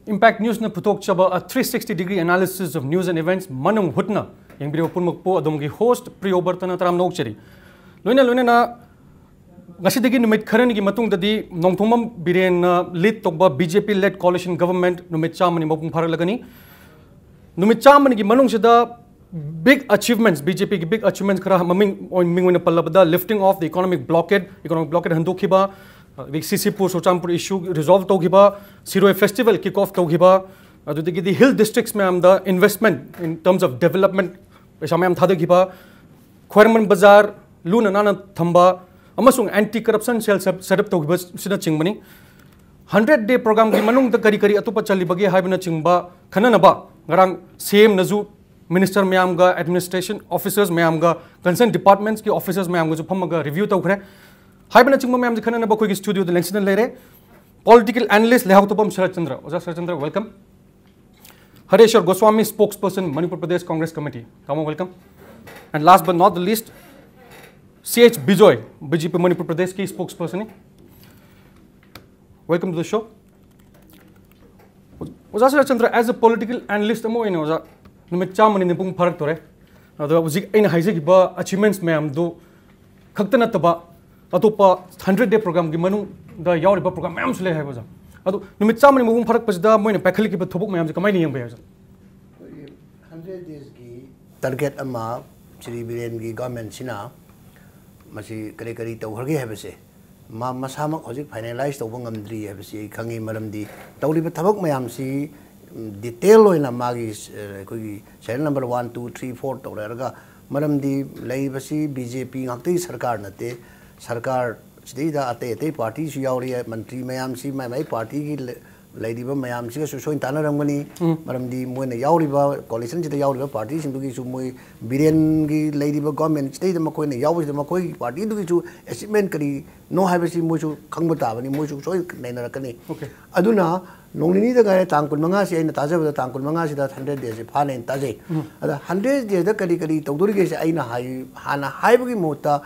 Impact News na putok chaba a 360-degree analysis of news and events Manung Hutna yang video punmukpo adumgi host Priyobarta Sharma Loina na ngasidagi numit kharan gi matung dadi nongthomam biren lead tokba BJP led coalition government numit chamani mapung pharak lagani numit chamani gi manung sida big achievements BJP gi big achievements kara maming mingwena pallabada lifting off the economic blockade handokhiba CC Pur Sochampur issue resolve taugiba Siroi festival kick off taugiba the hill districts में the investment in terms of development पैसा में थादगिबा Khwarman Bazaar Luna Nana Thamba amasung anti corruption cell set up taugiba sina chingmani 100-day program gi manung da kari atupa chalibagi haibna chingba khananaba ngarang same nazu minister mayam ga administration officers mayam ga concerned departments ki officers mayam ga ju phamaga review taukhre Haibana chingma mayam khana na bakoi studio the lensin lere political analyst Leihaothabam Saratchandra Oja Saratchandra welcome Hareshwor Goswami spokesperson Manipur Pradesh Congress committee come on welcome and last but not the least CH Bijoy BJP Manipur Pradesh ki spokesperson welcome to the show Oja Saratchandra as a political analyst amo ina oja numit chamani nipung pharak tore ado uji aina haije ba achievements mayam do khaktana taba Atopa 100-day program gi manung da yawriba program mayam sule hai baja adu numit chamani mugum pharak pasda moina pakhali ki thobuk mayam kamai ni yang ba 100 days gi target ama Shri Biren gi government sina masi kare kare tawhargi habase ma masamak hojik finalize tawbang ngamdri habase khangi maramdi tawliba thabak mayam si detail loina magi koi serial number 1 2 3 4 tawraga maramdi laibasi BJP ngakti sarkar nate Sarkar Sida Ate party Yauri Mantri Mayam si my party Lady Mayam si so in Tana Ramani Madam di Muena Yauriba coalition to the Yauriba party into Sumui Birengi Lady government state the Makoi Yawi the Makoi party to estimate kari no have a mucho Kangutavani mucho so Nainakani. Aduna no need the guy Tankul Mangasi and the Taza with the Tankul Mangasi that 100 days of Hana and Taze. 100 days the Kari Todurigis Aina Hana Haibugi Mota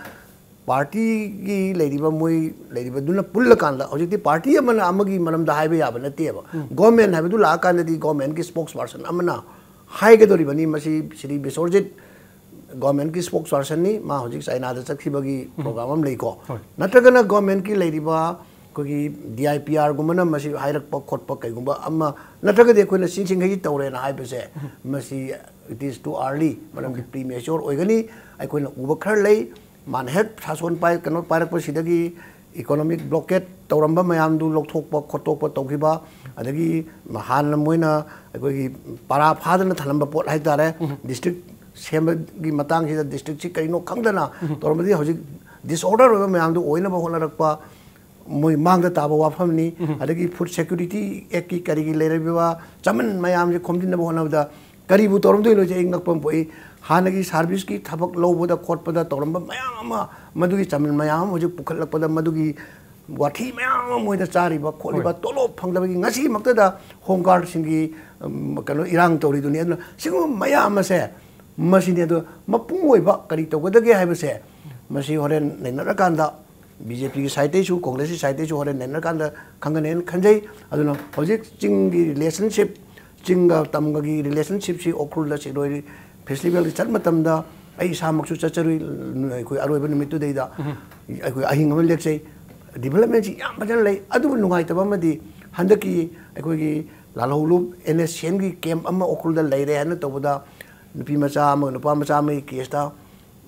Party ki lady ba moi lady ba duna pull kan la objective party amana amagi manam da highway abana teba government have dula kan di government ki spokesperson amana high ke dori bani masi Shri Bisorjit government ki spokesperson ni ma hojik China da chakhi bagi program am lei ko natagana government ki lady ba ko ki DIPR gumana masi hairak pa khot pa kai gumba amma nataga de ko na sing sing gi tawre na hai bese masi it is too early manam ki premature oigani ai ko na uba khar lei man head Sason Pai cannot Parak Sidagi economic blockade Toramba Mayamdu Loktok Kotok Tokiba Adagi Mahan Muina Para Padan Talamba Port Haidare district Semagi Matang district Chikano Kangdana Tormadi Hosi disorder of Mayamdu Oina Honarakpa Mang the Tabawa family Adagi food security Eki Karigi Leriva Chaman Mayam come in the one of the Karibu Tormdu Ingapoi Hanagi service ki thabak low with a court pada toramba mayama madugi chamin mayam muझे पुखल pada madugi wathi mayam मुझे चारी बा खोली बा तोलो फंगदबगी ngasi maktada home guard singi kano irang tori dunia singo mayam se masine do mapung oi ba kari to godage haibase masi horen nenara kanda BJP ki side chu Congress ki side chu horen nenara kanda khanganen khanjai aduna project jingi relationship jinga tamgagi relationship si okrul la si roi festival ki chatma tamda ai samak chu chacharui koi aroiba nimitu deida koi ahing amel leksei development ji yam bajan lei adu nungai taba madi handaki koi ki lalholu NSN gi camp amma okul da leire han tobuda nupi macha ama nupa macha mai kesta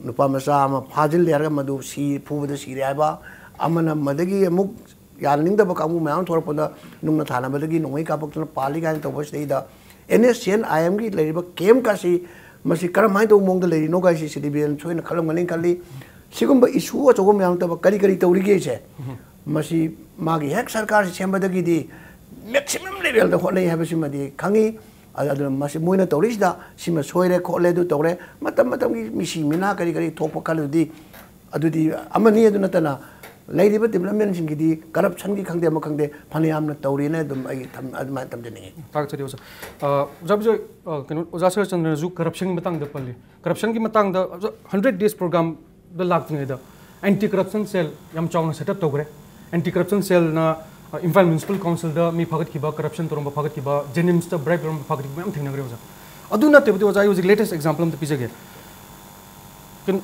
nupa macha ama phajil lerga madu si phubuda si raiba amana madagi amuk yaning da bakamu mayam thorpoda nungna thana badagi nungai kapak tuna pali gan tobus deida NSN IM gi leiba camp ka si masi karamai do mong le no gai si dibian choina khalam ngani kali sigumba issue achogom yang ta kari kari tawrige che masi magi hek sarkar chemba dagi di maximum level da holai ha basi madi khangi adu masi moina tawris da sima soire khole du tawre matam gi misi mina kari kari thokpa kalu di adu di amani adu natana ladiba development sing di corruption gi khangde ma khangde phaniam na tawri ne dum ai tham adma tam de ne tak chari osa jabjo kanu Oja Saratchandra ju corruption gi matang da palli corruption gi matang da 100 days program da lak ne da anti corruption cell yam chawna setup togre anti corruption cell na Imphal Municipal Council da mi phagat kiba corruption toromba phagat kiba Jenims da bribe toromba phagat kiba am thingnagre oza aduna tebdi oza use latest example am te pijage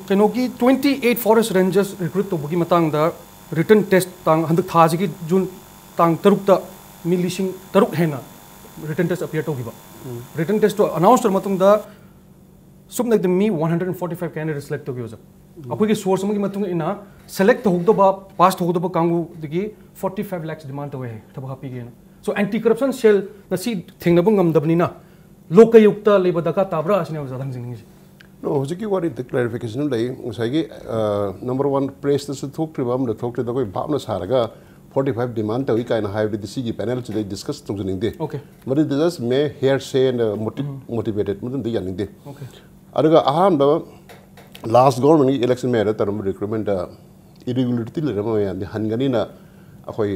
kenoki 28 forest rangers recruit to bugi matang da written test tang handak thaji ki jun tang taruk ta mi lising taruk hena written test appear to giba written test to announce tor matung da sum like the me 145 candidates select to gyoza apoi ki source am ki matung ina select to hugdo ba pass to hugdo ba kangu digi 45 lakhs demand away thab happy gain so anti corruption cell na si thingna bungam dabni na lokayukta leba daka tabra asne zadang jing no hojiki what is the clarification lay usagi number 1 press the talk to bam the talk to the koi bhamna saraga 45 demand to kind of have the CG panel today discuss to the okay but it is may here say and motivated mudun the yaning de okay adaga aham last government election me term recruitment irregularity le rama ya hangani na akoi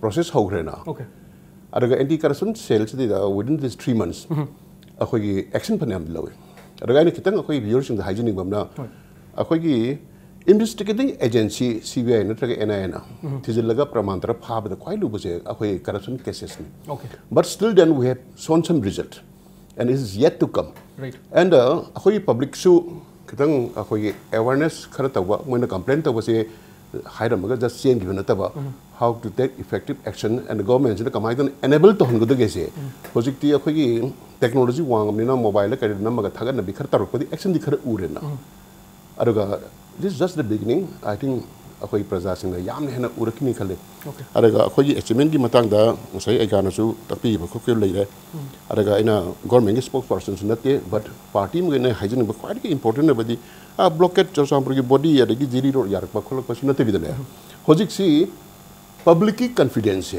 process hogrena okay adaga anti corruption cells within these 3 months akoi action panel lawe adaga ni kitang akoi viewers the hygienic bamna akoi gi investigating agency CBI natraga NIA na thijillaga pramantra phaba da khwai lubu je akoi corruption cases ni okay but still then we have shown some result and it is yet to come right and akoi public su kitang akoi awareness khara tawa moina complaint tawa se hairamaga just change given ataba how to take effective action and the government is kamai don enable to hon gudage se project ti akoi technology wangam ni na mobile ka na maga thaga na bi khar tarupadi action di khar urena aruga this is just the beginning I think akoi praja sing na yam hena urakni khale aruga akoi achievement gi matang da sai agana su tapi ba ko lei re aruga ina government spokesperson nate but party mu ne hygiene ba quite important badi blockade chasampur gi body ya gi jiri ro yar ba kholak pasu nate bidane hojik si public confidence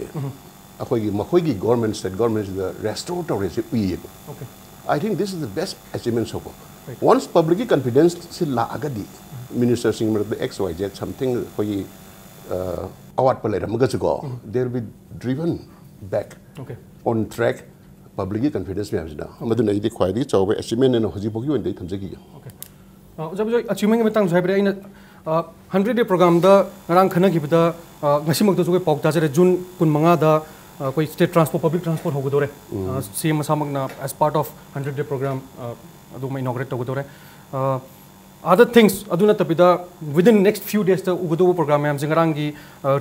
akoi gi makoi gi government state government is the restorative okay I think this is the best achievement so far once public confidence se la agadi minister sing the XYZ something for you award palera magago they will be driven back okay on track public confidence me amna amaduna idi khwai chawbe achievement na hoji bogi wendai thamjagi okay jab achievement metang jaibre ina 100 day program da ngarang khana gibda ngasimok da joge paukta jare june 15 da koi state transport public transport hogodore CM samagna as part of 100 day program aduma inaugurate hogodore other things aduna tapida within next few days the ugodo program am jingarangi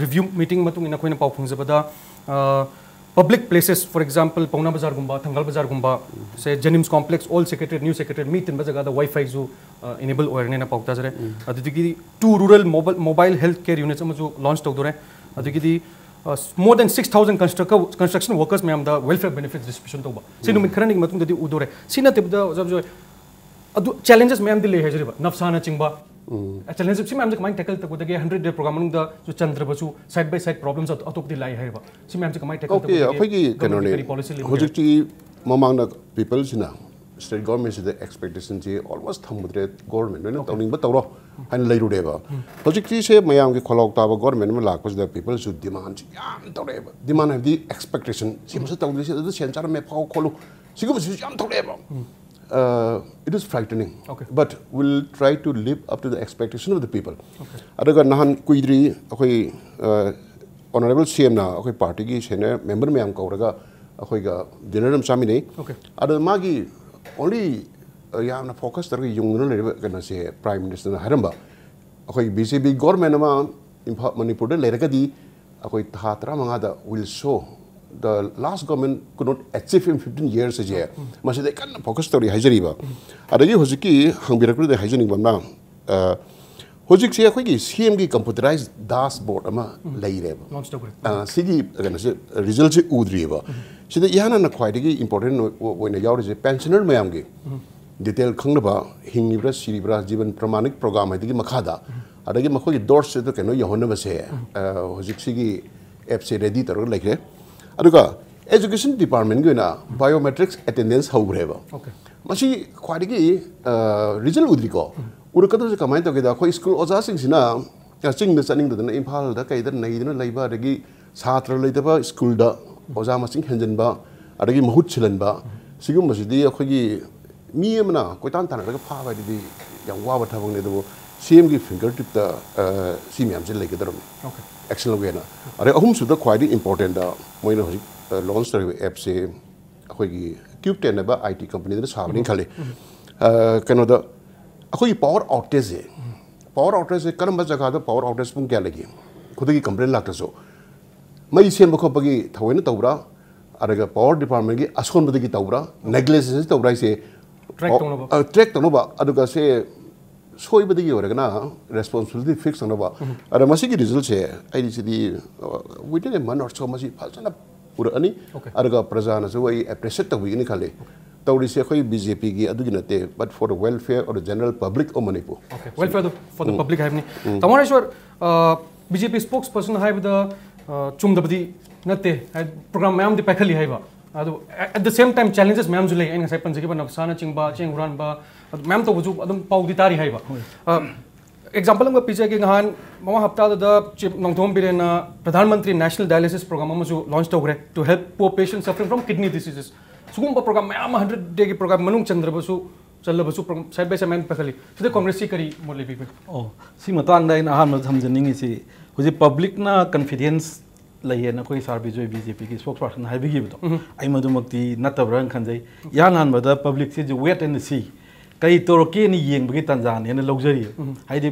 review meeting matung ina koina pau phungjabada public places for example Pauna Bazar gumba Thangal Bazar gumba say Jenims complex all secretary new secretary meet in bazaga the Wi-Fi zu enable orne na paukta jare adigi two rural mobile health care units amaju launch togdore adigi more than 6,000 construction workers me am the welfare benefits distribution toba sinu min kharani matung dadi udore sina tebda jab jo adu challenges me am dile hejriba nafsana chingba challenges si me am kamai tackle ta godage 100 day program nung da jo chandra basu side by side problems atop di lai haiba si me am kamai tackle ta okay akhoi gi kanone hojik mamang na people sina state government is the expectation je almost thamudre government no tawning ba tawro han leiru deba hojik se mayam gi kholok ta ba government ma lak the people should demand yam tawreba demand have the expectation sim sa tawli se sen char me phau kholu sigum si yam tawreba it is frightening but we'll try to live up to the expectation of the people adaga nahan kuidri akhoi honorable CM na akhoi party gi senior member mayam kauraga akhoi ga dinner am samine ada magi only yamna focus tar yung no kana se prime minister na haramba akhoi BJP government ma Manipur de leraka di akhoi thatra manga da will show the last government could not achieve in 15 years aje mase de kan focus story hajariba adagi hojiki hangbirakru de hajani bamna hojik se akhoi gi CM gi computerized dashboard ama leireba launch togre sigi kana se result se udriba sida yana na khwaidagi important oina yaure je pensioner mayam gi detail khangnaba hingbra siribra jiban pramanik program adigi makhada adagi makhoi gi doors se to keno yahonna base hojik sigi app se ready tar like aduga education department gi na biometrics attendance haugreba masi khwaidagi result udriko urukadu se kamai to ge da khoi school oja sing sina ching na chaning da imphal da kai da nei na leiba adagi chhatra leitaba school da oja masing henjenba adagi mahut chilanba sigum masidi akhoi gi mi amna koitan tan daga pha ba di yang wa ba thabang ne do CM की fingertip ता CM से लेके दरम action लोगे ना अरे अहुम सुधा quite important दा Moina होजी launch तरह app से अखोई क्यूब 10 नबा IT कंपनी दे साबनी खाले कनो दा अखोई पावर आउटेज है करम जगह दा पावर आउटेज पुंग क्या लगी खुद की कंप्लेन लाक्टसो मई सेम बखोपगी थवेन तौरा अरगा पावर डिपार्टमेंट की असोन बदगी तौरा नेग्लिजेंस तौरा से ट्रैक तनोबा अदुगा से सोई बदगी ओरगना रेस्पॉन्सिबिलिटी फिक्स तनोबा अरे मसी की रिजल्ट से आई सी विदिन ए मंथ और सो मसी फजना पूरा अनि अरगा प्रजा न जो एप्रिशिएट तौगी नि खाले तौरी से कोई BJP की अदुगी नते बट फॉर द वेलफेयर और the general public of Manipur okay welfare for the public है नि तमोरेश्वर BJP स्पोक्सपर्सन है द चुमदबदी नते प्रोग्राम मैम दि पैखली है बा at the same time challenges ma'am जो ले इन से पंजे के बन नक्साना चिंगबा चेंगुरान बा मैम तो वजु अदम पाउदी तारी है बा एग्जांपल हम पीछे के गहान ममा हफ्ता द चिप नंगथोम बिरेना प्रधानमंत्री नेशनल डायलिसिस प्रोग्राम हम जो लॉन्च तोगरे to help poor patients suffering from kidney diseases सुगुम प्रोग्राम मैम 100 डे के प्रोग्राम मनुंग चंद्र बसु चल बसु साइड बाय साइड मैम पैखली सिदे कांग्रेस की करी मोले भी ओ सी मतांग दाइन आहान म समजनिंग सी हुजी पब्लिक ना कॉन्फिडेंस लैये ना कोई सार बिजोय BJP की स्पोक्सपर्सन है बिगी बतो आई मधुमक्ति नतबरन खंजई यान हान बदा पब्लिक से जो वेट एंड सी कई तौर के नि येंग बगी तंजान ने लौजरी हाइदि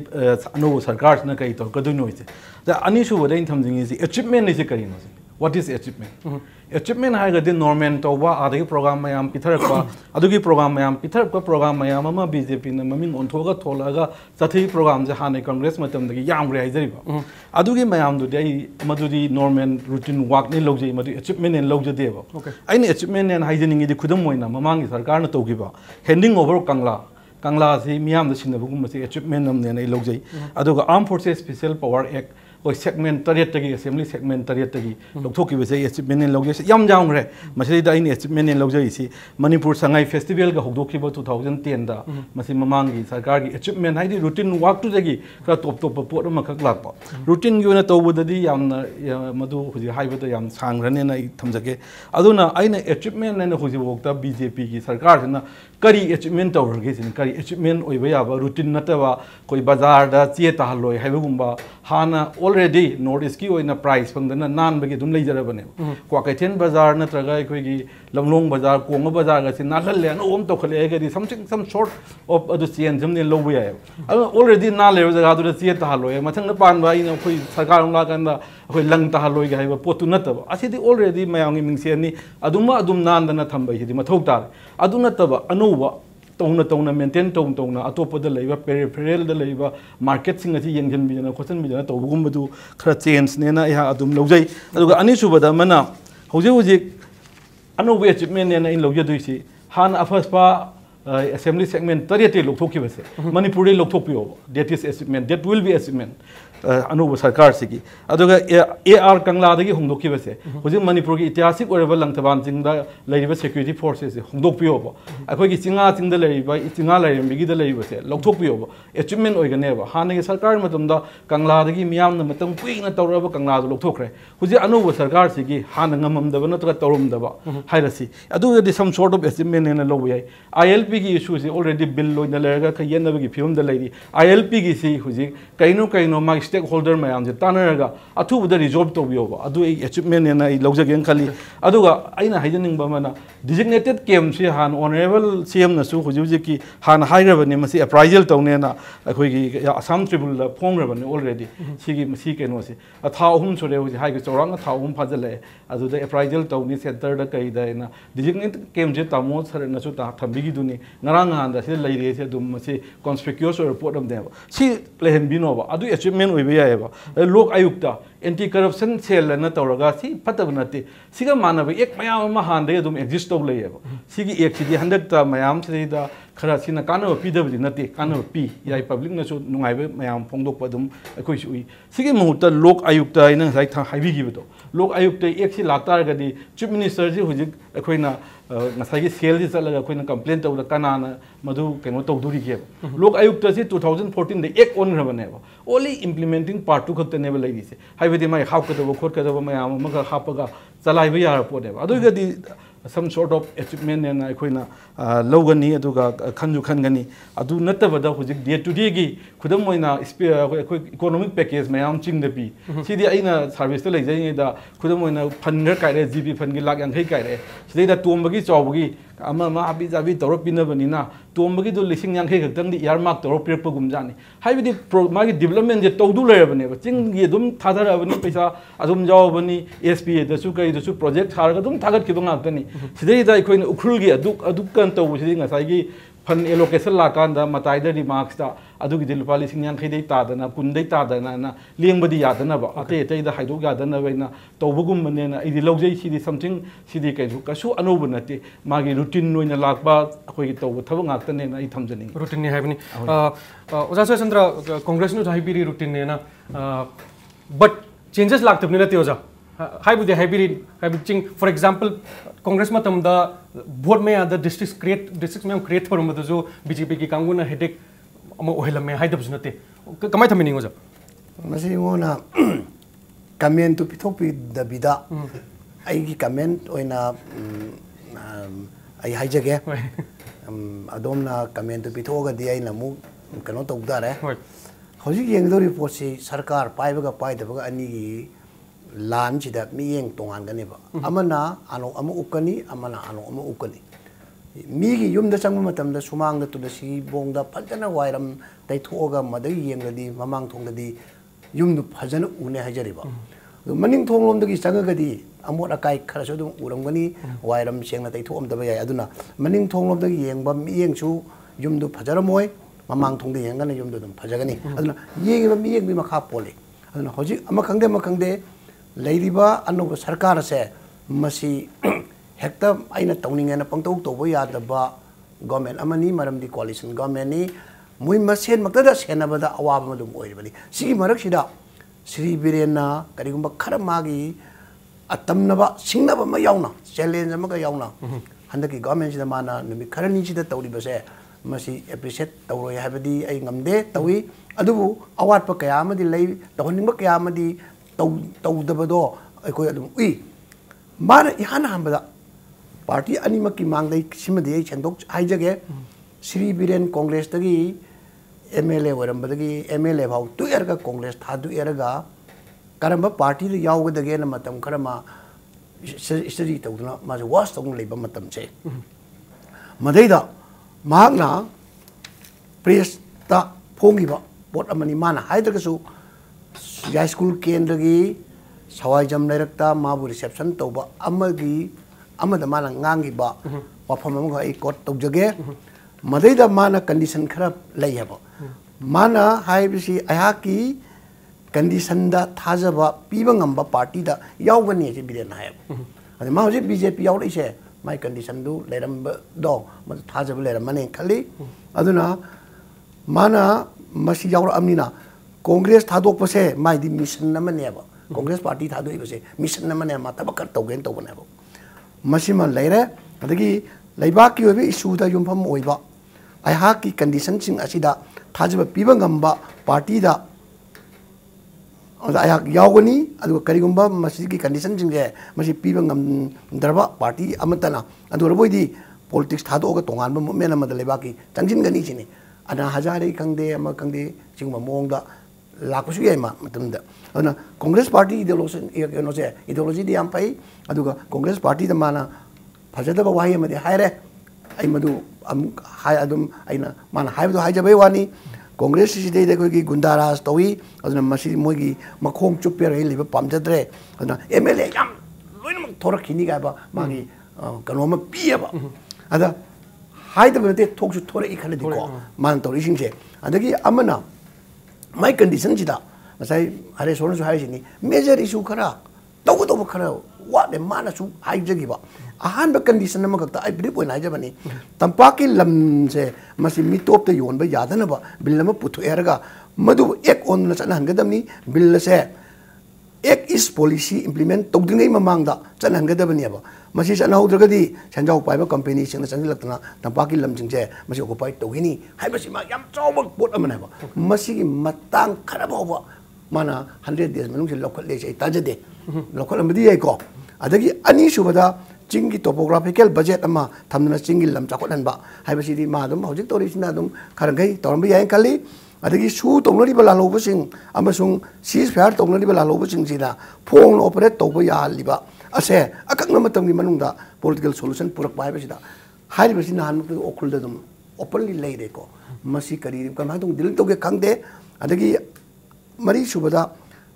अनो सरकार न कई तौर कदुनो इसे द अनिसु वदे थमजिंग इसे अचीवमेंट इसे करिनो व्हाट इज अचीवमेंट अचीवमेंट है गदि नॉर्मल तौबा आदि प्रोग्राम मयाम पिथरकवा अदुगी प्रोग्राम मयाम पिथरकवा प्रोग्राम मयाम अमा BJP न ममिंग ओंथोगा थोलागा सथि प्रोग्राम जे हाने कांग्रेस मतम दगी यामग्रे हाइजरिबा अदुगी मयाम दुदि आई मदुदी नॉर्मल रूटीन वर्क ने लौजै मदु अचीवमेंट ने लौजदेबा आइने अचीवमेंट ने हाइजनिंग दि खुदम मोइना ममांगी सरकार न तौगिबा हैंडिंग ओवर कंगला से मियाम द सिनबगुम से अचीवमेंट नम ने लौजै अदुगा arm forces special power act कोई सेगमेंट तरेट तगी असेंबली सेगमेंट तरेट तगी लौथोकी बसे अचीवमेंट ने लौजै याम जांगरे मसेदा आइने अचीवमेंट ने लौजै सी मणिपुर संगाई फेस्टिवल का होदोखिबो 2010 दा मसे ममांगी सरकार की अचीवमेंट हाइदि रूटीन वर्क टू जगी खरा टॉप टॉप पोट म खक लापा रूटीन की ओना तौबददी याम मदु हुजि हाइबदो याम सांग्रने ना थमजगे अदुना आइने अचीवमेंट ने हुजि वोक्ता BJP की सरकार से ना करी अचीवमेंट तौरगे सिन करी अचीवमेंट ओइबा याबा रूटीन नतबा कोई बाजार दा चे ताहलोय हाइबगुंबा हाना ऑलरेडी नॉर्थ ईस्ट की ओइना प्राइस फंगदना नान बगे दुम लेजरबने क्वाकैथेन बाजार नत्रगा कोई लमलोंग बाजार कोंग बाजार गसे नालले न ओम तोखले गदि सम शॉर्ट ऑफ अदु चेन जमने लोबो याय ऑलरेडी ना ले जगह दु चे ताहलोय मथंग पानबा इन कोई सरकार उला कंदा कोई लंग ताहलोय गे हाइबा पोतु नतबा असिदि ऑलरेडी मयांगी मिंगसेनी अदुमा अदुम नांदना थंबा हिदि मथौ तार अदु नतबा अनौबा तौना मेंटेन तौना अतोपद लेबा पेरिफेरल द लेबा मार्केट सिंग अति यंगजन बिजना क्वेश्चन बिजना तौगुमबदु खरा चेंज नेना या अदुम लौजै अदुगा अनिसुबदा मना हौजे अनौबे अचीवमेंट नेना इन लौजदुइसि हान अफसपा असेंबली सेगमेंट तरेते लौथोखिबसे मणिपुर लौथोपियो that is achievement that will be achievement अनौब सरकार से AR कंगलादगी होंदोखिबसे हुजिक मणिपुर की ऐतिहासिक ओरबा लंगथबान चिंगदा लेरिबा सिक्योरिटी फोर्सेस से होंदोखपियोबा अखोगी चिंगा चिंगद लेरिबा चिंगा लेरिबगिदा लेरिबसे लौथोखपियोबा अचीवमेंट ओइगनेबा हानगे सरकार मतमदा कंगलादगी मियामना मतम कुइना तौरबा कंगलाद लौथोखरे हुजिक अनौब सरकार से हान ngамमदबा नत्र तौरमदबा हाइरसी अदुगदि सम सॉर्ट ऑफ अचीवमेंट ने लोब याय ILP की इशू से ऑलरेडी बिल लोइना लेरगा खयनबगी फिल्म द लेरी ILP की सी हुजिक कइनो मा स्टेक होल्डर मैम से तानरगा अथुबद रिजॉल्व तौबियोबा अदु अचीवमेंट ने लौजगे खाली अदुगा आइना हाइजनिंग मना डिजिग्नेटेड केम से हान ऑनरेबल CM नसु हुजी की हान हाइरबने मसी अप्राइजल तौनेना अखोगी असम ट्रिब्यूनल फोंग्रबने ऑलरेडी सी केनो से अथा अहुम सोरे हुजी हाइगे चौरांग अथा अहुम फाजले अदुदा अप्राइजल तौनी सेंटर द कइदाइना डिजिग्नेटेड केम जे तामो सर नसु ता थंबिगी दुनी नरांग हांदा से लैरे से दुम मसी कॉन्स्पिक्यूअस रिपोर्ट अम देबा सी लेहन बिनोबा अदु अचीवमेंट लोक आयुक्त एंटी करप्शन सेल न तौरगा सी फतब नते सिगा मानब एक मयाम हांदे दुम एग्जिस्ट तौ लेयब सिगी एक सिदी हंदकता मयाम सिदा खरा सिना कानब पीदबदि नते कानब पी याय पब्लिक नसु नुंगाइबे मयाम फोंदोक पदुम अखोइ सुई सिगी मुहूर्त लोक आयुक्त इन साइ हाइबिगिबतो लोक आयुक्त एक सि लातारगदि चीफ मिनिस्टर जी हुजिक अखोइना नसागी सेल जी चलगा अखोइना कंप्लेन तौदा कनाना मधु केनो तौदुरी के लोक आयुक्त से 2014 दे एक ओन रबनेबा ओनली इंप्लीमेंटिंग पार्ट 2 खतनेबा लैदिसे हाइबदि माय हापकदबो खोटकदबो मयाम मगा हापगा चलाइबा यार पोनेबा अदुगदि some sort of achievement and aikoina logani aduga khanju khangani adu natabada hujik day to day gi khudam moina economic package mayam ching da pi sidi aina service to lejai da khudam moina fund kai re gp fund gi lak yang kai re sidi da tombagi chawbagi ama ma abi jabi tawro pinabani na tombagi do lising yang kai khaktam di earmark tawro pirpa gumjani haibidi magi development je tawdu lerabane ching gi dum thadara paisa adum jawbani SPA da su kai da su project harga dum thagat ki dong akani sidai da ikoi ukhul gi aduk kan taw sidai ngasai gi fund allocation la kan da matai da remarks da adu gi lupa lising yang khai dei ta da na kun dei ta da na lengbadi ya da na ba ate ate da haidok ya da na baina tawbugum mane na idi logjai sidi something sidi kai su kasu anobu nate magi routine noina lakba akoi tawbu thabang aktane na I thamjani routine ni haibni oja Chandra congress no haibiri routine ne na but changes laktabni na te oja haibudi haibiri for example congress matamda vote me other districts me create for jo BJP ki kanguna headache ama ohelame haidab junate kamai thamini oja masi ngona comment to pithopi da bida ai gi comment oina ai haijage adomna comment to pithoga di ai namu kano tawdare hoji yengdori posi sarkar paibaga paidabaga ani gi lan chida miyeng tongan gani ba amana ano amu ukani amana ano amu ukani mi gi yum da changma matam da sumang da tulasi bong da phajana wairam tai thoga madai yeng gadi mamang thong gadi yum du phajana une hajari ba maning thong lom da gi changa gadi amot akai khara so dum uram gani wairam sengna tai thom da ba ya aduna maning thong lom da gi yeng ba mi yeng chu yum du phajara moy mamang thong da yeng gana yum du dum phajagani aduna yeng ba mi yeng bi makha pole aduna hoji ama khangde Ladiba and Sarkar say, Masi Hector, I not towning and a puncto to Voya the bar government, Amani, Madam the coalition government, we must send Matadas Henabada Awamadum Oibali. See Marakshida, Sri Birena, Karigumba Karamagi, Atamnaba, Singaba Mayona, Shelly and Magayona, and the government in the mana, Numi Karanichi the Tolibase, Masi appreciate Tauri Habadi, Ayamde, Tawi, Adu, Awat Pakayamadi, Lay, Tawning Bakayamadi. Tau dabado aikoi adum ui mana ihana hambada party animaki mangdai simadi chendok haijage Sri Biren Congress tagi MLA warambadagi MLA bau tu erga Congress thadu erga karamba party ri yawgadage na matam karama study tawduna ma was tong leba matam che madaida magna press ta phongiba bot amani mana haidagasu high school kendagi sawai jam lerakta mabu reception toba amagi amada mana ngangi ba wafam amga I court tawjage madaida mana condition khara lei haba mana haibisi ayaki condition da thajaba piba ngamba party da yawgani je biren hayab ade ma hoje BJP yawri se my condition du leram do ma thajaba leram mane khali aduna mana masi yawra amnina Congress thadok pase mai di mission na maneba Congress party thadoi pase mission na mane mata bakar tawgen tawbanebo masima leire adagi leiba ki obi issue da yumpham oiba ai ha ki condition sing asida thajaba piba ngamba party da ai ha yawgani adu karigumba masi ki condition sing je masi piba ngam darba party amatana adu roboi politics thadok ga tongan ba mena ma da leiba ki tangjin gani chini ana hazare kangde ama kangde chingma mongda Lakusu Yama, Matumda. Congress Party ideology the Ampai, Aduga, Congress Party the Mana, Pajada Wayam the Hire, I Madu, High Adum, Aina, Man Hive the Hajabewani, Congress is the Gundara, Stowi, as a Masi Mogi, Macom Chuper, live a Pamjadre, and MLA Yam, Torakiniga, Magi, Kanoma Piaba. Other High the talk to Tora Ikanadi, Man Torishin, and the Amana. My condition jida masai Hareshwor Goswami major issue khara tawdo khara wa de mana su haijagi ba ahan ba condition ma ka I believe when ajabani tampaki lam se masi mitop te yon ba yadana ba bill ma puthu erga madu ek on na chana hangadamni bill se ek is policy implement tawdingai mamangda chana hangadabani ba masi chana haudragadi sanjau pai ba company sing na changilatna tampaki lam jingje masi occupy tawhini haibasi ma yam chawbak pot amana ba masi matang kharaba ba mana 100 days manung se lokal le chai tajade lokal amdi ai ko adagi ani subada चिंगी topographical budget अमा थमना चिंगी lump चाखोदनबा हाइबसिदि Madam हौजिक तोरिसिना दम खरंगै तोरम याय कली अदगी सु तोंगनरिबा लालोबसिंग अमसुंग cease fire तोंगनरिबा लालोबसिंग सिदा Phong operate तोबो यालिबा असे अकंग मतमगी मनुंगदा political solution पुरक पाइबसिदा हाइबसि नान ओखुलदा दम ओपनली लेरेको मसी करी कमा तुम दिल तोगे खंगदे अदगी मरी सुबदा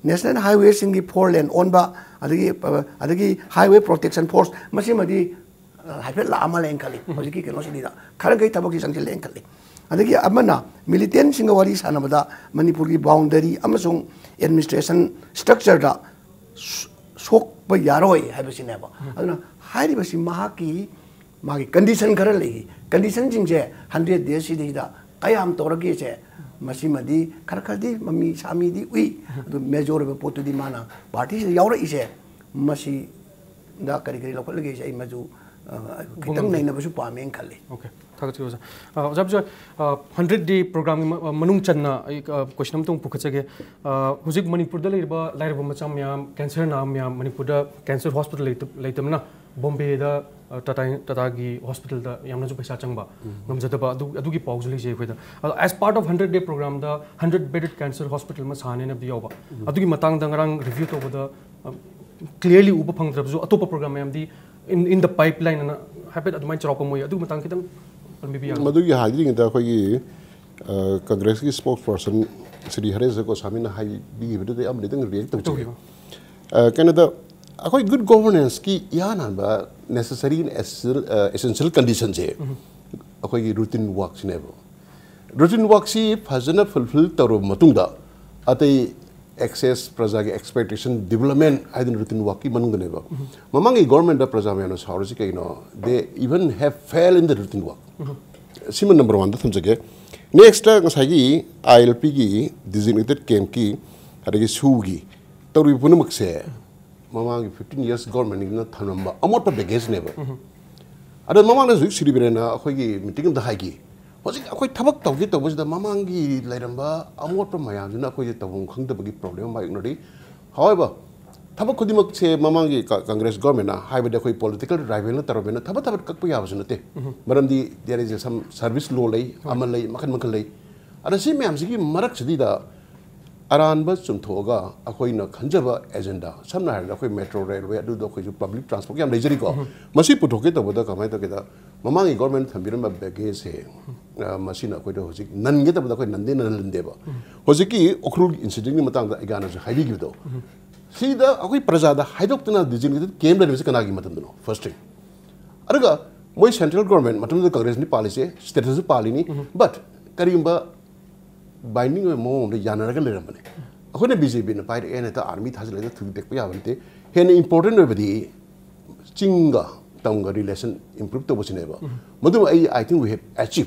नेशनल हाईवे सिंगी 4 लेन ओनबा अदगी हाईवे प्रोटेक्शन फोर्स मसी मदी हाइफे लामा लेन खली हजिकी केनो सिदा खरंगै तबकी संगि लेन खली अदगी अमना मिलिटेंट सिंग वारी सानबदा मणिपुर की बाउंडरी अमसुंग एडमिनिस्ट्रेशन स्ट्रक्चर दा सोक यारोय हाइबसिनेबा अदना हाइरिबसि महाकी मागी कंडीशन खरा लेगी कंडीशन जिंजे 100 डेज सिदा कयाम तोरगे से मसी मदी खरखदी मम्मी सामी दी उई मेजोर पोतु दी माना पार्टी से यावर इसे मसी दा करी करी लोकल लगे से मजू खितंग नहीं न बसु पामें खले ओके थागत हो जब जो 100 डे प्रोग्राम मनुंग चन्ना एक क्वेश्चन तुम पुखचगे हुजिक मणिपुर दा लेबा लाइरबा मचाम याम कैंसर नाम याम मणिपुर दा कैंसर हॉस्पिटल लेतमना बॉम्बे दा टाटा की हॉस्पिटल दा यामना जो पैसा चंगबा नमजदबा अदुगी पाउजली जे खोदा as part of 100 day program दा 100 बेडेड कैंसर हॉस्पिटल मा साने न बियावबा अदुगी मतंग दंगरांग रिव्यू तोबदा क्लियरली उप फंगद्रबजो अतोप प्रोग्राम यामदी इन द पाइपलाइन ना हैपेट अदुमाइ चरप मोय अदु मतंग कितम मधुगी हाजिरिंग दा खोगी कांग्रेस की स्पोक्सपर्सन श्री हरेश्वर गोस्वामी ना हाई बी बिदे अमले दंग रिएक्ट तौची कनेदा अखोई गुड गवर्नेंस की यानाबा नेसेसरी एसेंशियल कंडीशन जे अखोई रूटीन वर्क सिनेबो रूटीन वर्क सी फजना फुलफिल तरो मतुंगदा अतै एक्सेस प्रजा के एक्सपेक्टेशन डेवलपमेंट आइदन रूटीन वर्क की मनुंगनेबो ममंगी गवर्नमेंट दा प्रजा मेनो सावरसी केनो they even have fail in the routine work सिमन नंबर 1 दा थमजगे नेक्स्ट ngसागी आईएलपी की डिजिग्नेटेड कैंप की अदगी सुगी तौरी पुनमक से ममांग 15 years government ina thanamba amot pa bagage neba ada mamang na zuik siri birena akhoi gi meeting da haigi hojik akhoi thabak tawgi tawbasida mamang gi lairamba amot pa mayam juna akhoi tawung khangdabagi problem ba ignori however thabak khudimak se mamang gi congress government na haibada akhoi political rival na tarobena thabak kakpa yabasuna te maramdi there is some service law lei amal lei makan lei ada si mayam sigi marak sidi da अरानब चुमथोगा अखोइना खंजबा agenda समना हार अखोइ metro railway अदु दो अखोइ public transport याम लेजरी को मसी पुथोके तबदा कमाय तकेदा ममांगी गवर्नमेंट थंबिरम बेगे से मसीना अखोइ दो होजिक ननगे तबदा अखोइ नंदे ननलंदेबा होजिकी ओखरुल इंसिडेंट नि मतंग दा एगाना जो हाइबी गिदो सीदा अखोइ प्रजादा हाइदोक्तना डिजिग्नेटेड केम लेबसे कनागी मतंदनो फर्स्ट थिंग अरगा मोय सेंट्रल गवर्नमेंट मतंग कांग्रेस नि पालिसे स्टेटस पालिनी बट करीमबा बाइंडिंग में मोम यानरगा लेरमने अखोने बीजेपी ने पाइर एने ता आर्मी थाजले थु देखप याबनते हेन इंपोर्टेंट ओबदी चिंगा तंगा रिलेशन इंप्रूव तो बसिनेबा मदु I think we have achieve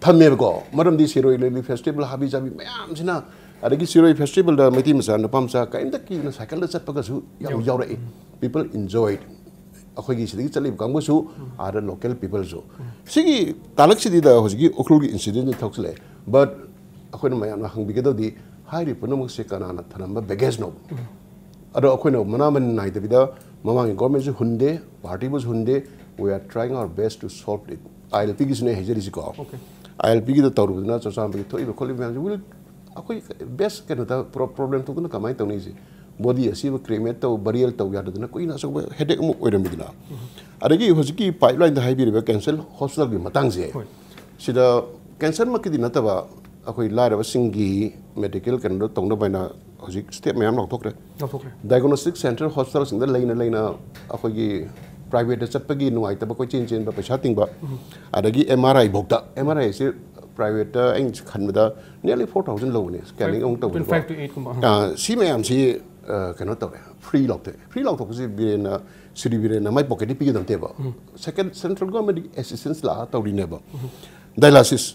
थमेबको मरमदी सिरोय लेली फेस्टिवल हाबी जाबी मयाम सिना अदगी सिरोय फेस्टिवल दा मेति मसा नपामसा काइमदा की न साइकिल दा चटपगसु याव यावरे पीपल एंजॉयड अखोगी सिदगी चली कांगबसु आर लोकल पीपल जो सिगी तालक सिदी दा होजिगी ओखलुगी इंसिडेंट थोक्सले बट अखोन मयाम हंगबिगदोदी हाइरि पुनमुक से कनाना थनम बेगेज नो अदो अखोन मनामन नाइदबिदा ममांग गवर्नमेंट जो हुंदे पार्टी बस हुंदे we are trying our best to solve it ILP की सुने हेजरी को आईएलपी की तौरबना चोसाम बि थोइ बखोलि मयाम विल अखोइ बेस्ट केनता प्रॉब्लम तो न कमाय तौनी से बॉडी असीब क्रेमेट तो बरियल तो यादना कोइ ना सब हेडेक मु ओइरमिदना अदगी होजिकी पाइपलाइन दा हाइबिरिबा कैंसर हॉस्पिटल की मतंग से सिदा कैंसर मकिदि नतबा अखोई लाइरब सिंगी मेडिकल कैंडो तोंग बाइना हजिक स्टेप मैम लौथोक्रे डायग्नोस्टिक सेंटर हॉस्पिटल सिंग लेना अखोई प्राइवेट चटपगी नुआइतब कोई चेन चेन पैसा तिंग अदगी एमआरआई भोक्ता एमआरआई से प्राइवेट एंग खनबदा नियरली 4000 लोने स्कैनिंग ओंग तो 25 to 8 कुमा सी मैम सी कैनो तवे फ्री लौथोक से बिरेना सिरी बिरेना माइ पॉकेट पिगे दंतेबा सेकंड सेंट्रल गवर्नमेंट असिस्टेंस ला तौरिनेबा डायलिसिस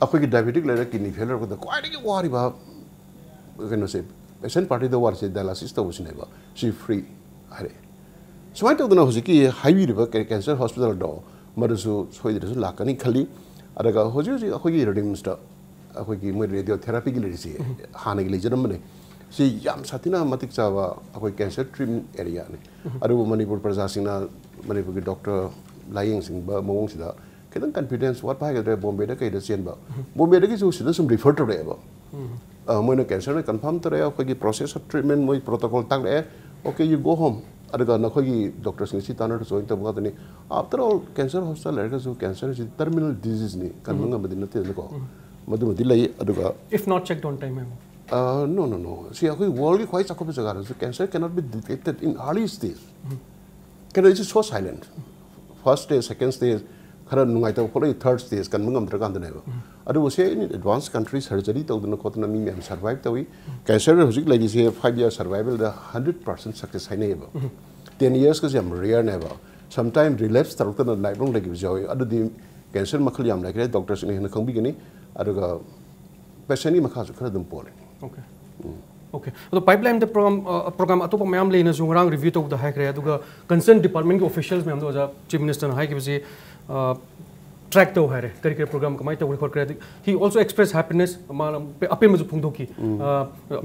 अखोई डायबिटिक लेर किडनी फेलर को क्वाइट वारीबा कनो से पेशेंट पार्टी द वार से डायलिसिस तो बसिनेबा सी फ्री हरे सुमाइ तौदना होजिकी हाइबिरिबा कैंसर हॉस्पिटल दो मरसु सोइदरसु लाकनी खली अदगा होजि अखोई रेडिम्स दा अखोई मै रेडियोथेरापी की लेरिसी हाने की लेजरम ने si yam satina matik chawa akoi cancer treatment area ne adu Manipur praja singna Manipur ki doctor lying sing ba mong sida kedang confidence what pai ga Bombay da kai da chen ba Bombay da ki su sida sum refer to re ba moi na cancer ne confirm to re akoi ki process of treatment moi protocol tak le okay you go home adaga na khoi doctor sing si tanar so ta ba ni after all cancer hospital le ga su cancer is terminal disease ni kan manga badin na te ko madu madi lai aduga if not checked on time no see akoi world ki khoi chakop jaga so cancer cannot be detected in early stage cancer is so silent first stage second stage khara nungai ta ko third stage kan mangam tra kan da ba adu se in advanced countries surgery to dun ko na mi mem survive tawi cancer hojik lai se 5 year survival the 100% success hai nei ba 10 years ka jam rare nei ba sometimes relapse taruk na lifelong like Bijoy adu di cancer makhal yam like doctors ni na khangbi gani adu ga patient ni makha su khara dum pole okay okay so pipeline the program atopa mayam leina jungrang review to the high kre aduga concerned department ki officials mayam do chief minister na high ki bisi track to hare kari program kamai to record kre he also expressed happiness ape maju phungdo ki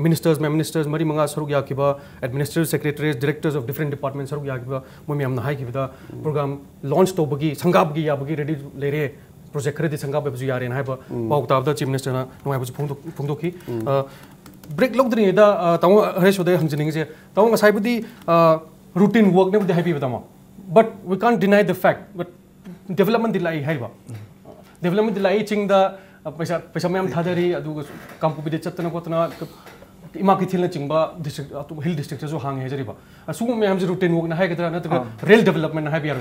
ministers mari manga saruk ya ki ba administrative secretaries directors of different departments saruk ya ki ba moi mayam na high ki da program launch to bagi sangab gi ya bagi ready le re project khare di sangab baju ya re na ba pau ta da chief minister na noi baju phungdo ki break log dri da taw Hareshwor de hangjining je taw ngasai budi routine work ne budi happy batama but we can't deny the fact but development dilai haiba development dilai ching da paisa mayam thadari adu kampu bide chatna kotna ima ki thilna chingba district hill district so hang hejari ba asu mayam je routine work na hai gadra na rail development na hai biar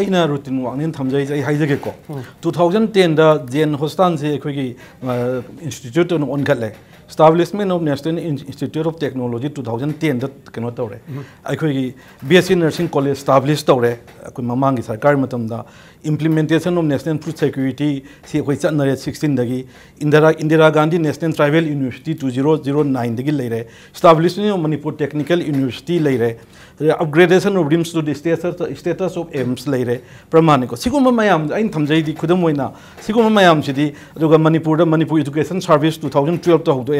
aina routine work nin thamjai jai haijage ko 2010 da jen hostan se khoi gi institute on khatle establishment of National Institute of Technology 2010 that cannot tore akhoi gi BSc nursing college established tore akoi mamang gi sarkar matam da implementation of national food security si akhoi chatna 16 dagi Indira Gandhi National Tribal University 2009 dagi leire establishment of Manipur Technical University leire upgradation of rims to the status of AIMS leire pramaniko siguma mayam ain thamjai di khudam oina siguma mayam sidi aduga Manipur Education Service 2012 to hogdo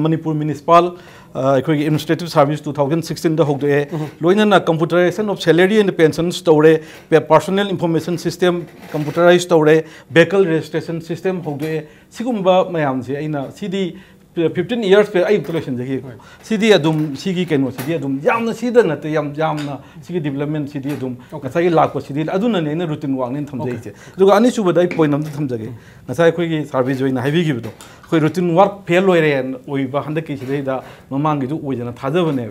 Manipur Municipal Administrative Service 2016 da hogdo loina na computerization of salary and pensions tore personal information system computerized tore vehicle registration system hogdo sigumba mayam se aina sidi 15 years pe ai installation jagi sidi adum sigi keno sidi adum yamna sida na te yamna sigi development sidi adum ngasai lak ko sidi aduna ne routine wang nin thamjai che duga ani suba dai point nam thamjage ngasai khoi gi service joina haibi gi do khoi routine work fail loire oi ba handa ki sidi da mamang gi du oi jana thajabane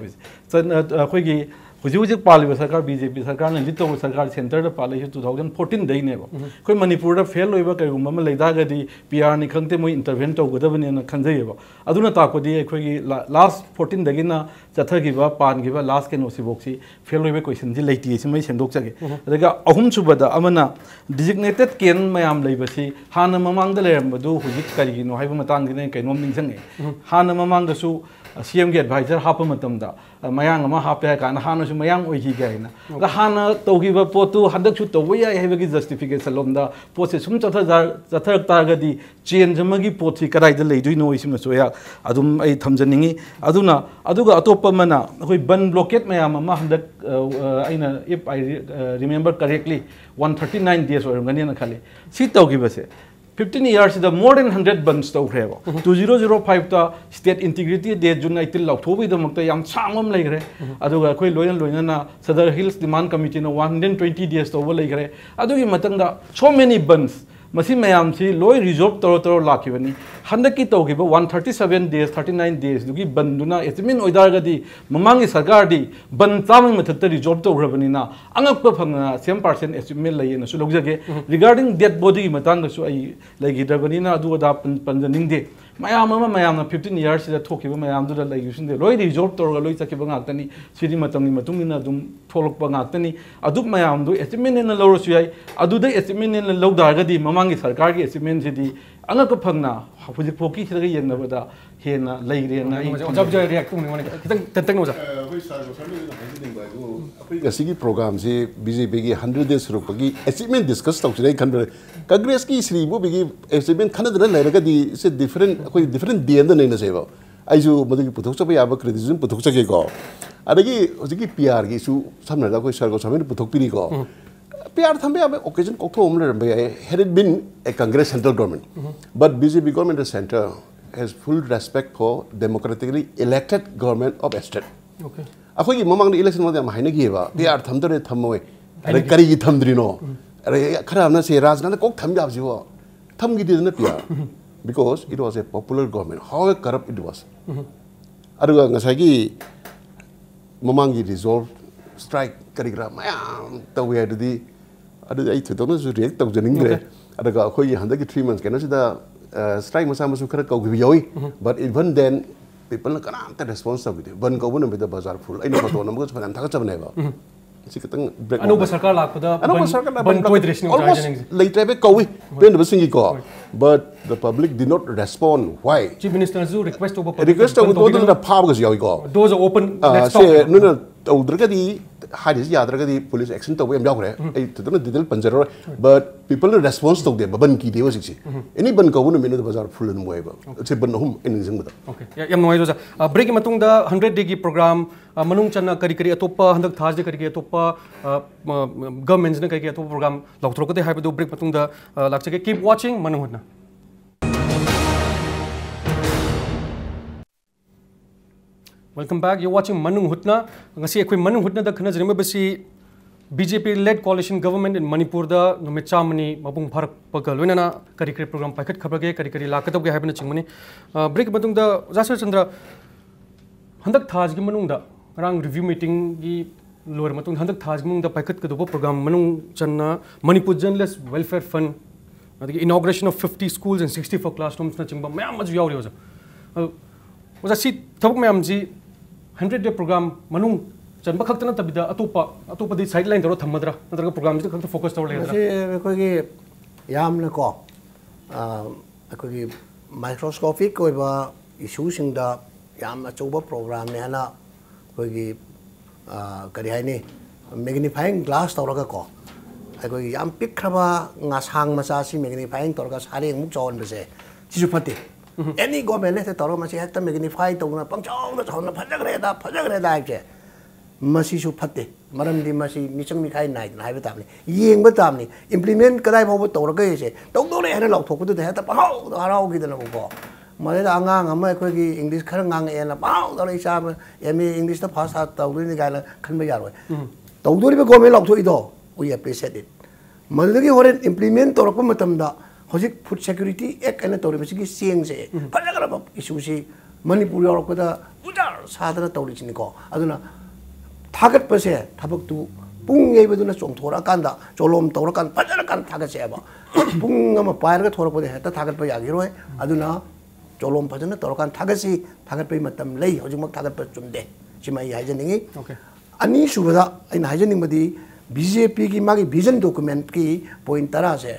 khoi gi Huji Pali Sarkar BJP Sarkar and Little Sarkar Center the Pali 2014 day never. Queen Manipur the fair over Mama Ledagadi, PR Nikante intervento with the and Kanzeva. Aduna Takodi last 14 dagina, Zatagiva, Pangiva, last can Osiboxi, fair over question, the late estimation doxage. They got Ahum Subada Amana designated Ken Mayam Labasi, Hana Mamang the Lermadu, Hujik Karino, Havumatang, Kanom Ninsange, Hana Mamang the Su. CM advisor hapa matamda mayang ama hapa kan hana su mayang oiki gaina la hana togiba potu hadak chu to waya hebagi justification lomda post sum chathar targadi change amagi pothi karai da leidui no isim soya adum ai thamjaningi aduna aduga atopa mana hoi ban blockade mayam ama hadak aina if I remember correctly 139 days or ngani na khale si togiba se 15 years the more than 100 bans to have 2005 ta state integrity day June 18 October the makta yam sangam legre aduga khoi loina na Sadar Hills demand committee na 120 days to legre adugi matangda so many bans masi mayam si loy resolve toro lakibani handaki togiba 137 days 39 days dugi banduna esmin oidargadi mamangi sarkar di ban tamang mathatta resolve to rabani na angakpa phangna 100% estimate layena su logjage regarding dead body matang su ai lagi dabani na adu da panjaning de mayam 15 years da thokiba mayam du da lagi sun de loy resolve to loi chakiba ngaktani sidi matangni matungina dum tholokpa ngaktani adu mayam du estimate na loro su ai adu da estimate na logdargadi mamangi sarkar gi estimate sidi angaka phangna hujik poki sida yen na bada hena leire na jab jai react tung ni kitang no ja hoi sar go sarmi na hajiding ba go apri gasigi program se BJP gi 100 days rupagi achievement discuss tau chai kan congress ki sri bo bigi achievement khana da laira ga di se different koi different day da nei na seba आइजु मदुगी पुथोकचबा याबा criticism पुथोकचगे को अदगी हजिकी PR की issue सामने कोई सरकार सामने पुथोकपिरी को पीआर थंबे याबा ओकेजन कोथो हमले रंबे had it been a Congress central government but BJP government the center has full respect for democratically elected government of a state okay अखोई ममांग इलेक्शन मदे हाइने गिबा पीआर थमदरे थमोय अरे करी की थमद्रिनो अरे खराबना से राजना कोक थम जाबजिवो थमगिदिना PR because it was a popular government how corrupt it was aduga ngasagi mamangi resolve strike karigra mayam tawe adudi adu ai thudona su react tawjaningre aduga khoi handaki 3 months kana sida strike masa masu khara kawgi yoi but even then people na kana ta response tawgi ban ko bun be da bazar full ai na photo na mo phanan thak chabne ba sikatang break anuba sarkar lakpada ban koi dressing almost later be kawi ben the singi ko but the public did not respond why chief minister zu request over request over the power was yawi ko doors are open let's say talk no udragadi hadis yadragadi police action to em yagre ai to the detail panjaro but people response to the ban ki dewa siksi any ban ko no menu the bazar full no moeba se ban hum in jing da okay yam noi jo break matung da 100 day gi program manung channa kari kari atopa handak thaj de kari atopa governments na kari atopa program lokthro ko de haibu break matung da lakchage keep watching Manung Hutna welcome back you're watching Manung Hutna ngasi ekoi Manung Hutna da khana jrima basi BJP led coalition government in Manipur da numit chamani mabung bharak pagal loina kari kari program paikhat khabage kari kari lakatab ge haibna chingmani break matung da Hareshwor Chandra handak thaj gi manung da rang review meeting gi lower matung handak thaj gi manung da paikhat ka do program Manung channa Manipur journalist welfare fund the inauguration of 50 schools and 64 classrooms na chingba mayam maju yauri oja oja si thabuk mayam ji 100 day program Manung chanba khakta na tabida atopa di sideline daro thammadra natraga program ji khakta focus tawle se ko gi yamna ko ko gi microscopic ko ba issue sing da yam achoba program ne na ko gi kari hai ni magnifying glass tawraga ko ko gi yam pikraba ngasang masa si magnifying tawraga sare muk chon bese chisu phate any government le tawra masi hekta magnify tawna pangchong na chona phajagre da je masi su phate maram di masi michang mikhai nai na hai ba tamni yeng ba tamni implement kadai bhaw tawra ga se tawdo le hena lok thok du de heta pahau harau gi da na ko mare da angang ama ko gi english khara ngang e na pahau da le sa me english ta phasa tawdu ni ga la khan ba yar wa tawdo ri ba government lok thoi do we appreciate it malgi horen implement tawra ko matam da hojik food security ek ana tawri basi gi seng se phajagara ba issue si Manipur yorok ko da ujar sadana tawri chini ko aduna target pa se thabak tu pung ngai baduna chong thora kan da cholom tawra kan phajara kan target se ba pung ama pair ga thora ko de heta target pa yagi roi aduna cholom phajana tawra kan target pa matam lei hojik mak target pa chumde chimai haijaningi okay ani subada aina haijaning badi BJP ki magi vision document ki point tara se